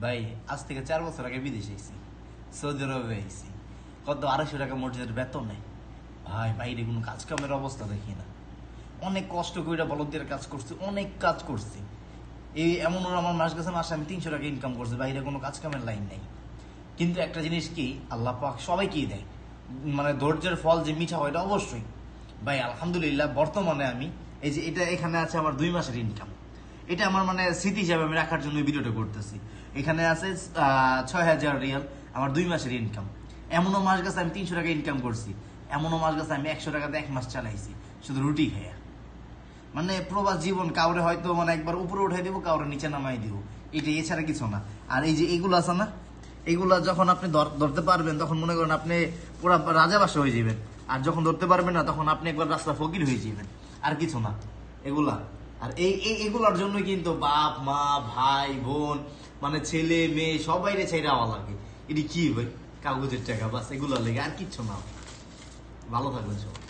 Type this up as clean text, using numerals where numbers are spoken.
ভাই আজ থেকে 4 বছর আগে বিদেশে আইছি, সৌদি আরবে আইছি। কত 250 টাকা মসজিদের বেতন নেই ভাই। বাইরে কোনো কাজ কামের অবস্থা দেখি না। অনেক কষ্ট করে বলদের কাজ করছি, অনেক কাজ করছি। এই এমন আমার মাস গেছে, মাসে আমি 300 টাকা ইনকাম করছি। বাইরে কোনো কাজ কামের লাইন নেই। কিন্তু একটা জিনিস কি, আল্লাহ পাক সবাইকেই দেয়, মানে ধৈর্যের ফল যে মিঠা হয় এটা অবশ্যই। ভাই আলহামদুলিল্লাহ বর্তমানে আমি এই যে এটা এখানে আছে আমার 2 মাসের ইনকাম। এটা আমার মানে স্মৃতি হিসাবে আমি রাখার জন্য ভিডিওটা করতেছি। এখানে আছে 6000 রিয়াল আমার 2 মাসের ইনকাম। এমনও মাস গেছে আমি 300 টাকা ইনকাম করছি। এমনও মাস গেছে আমি 100 টাকাতে 1 মাস চালাইছি শুধু রুটি খেয়ে। মানে প্রবাস জীবন কাউরে হয়তো মানে একবার উপরে উঠাই দিব, কাউরে নিচে নামাই দিব, এটা এছাড়া কিছু না। আর এই যে এগুলো আছে না, এগুলা যখন আপনি ধরতে পারবেন তখন মনে করেন আপনি পুরো রাজাবাসা হয়ে যাবেন। আর যখন ধরতে পারবেন না তখন আপনি একবার রাস্তা ফকির হয়ে যাবেন। আর কিছু না এগুলা। আর এগুলার জন্য কিন্তু বাপ মা ভাই বোন মানে ছেলে মেয়ে সবাইরে ছেড়ে আওয়া লাগে। এটি কি ভাই, কাগজের টাকা বাস, এগুলা লেগে আর কিচ্ছু না। ভালো থাকবেন সবাই।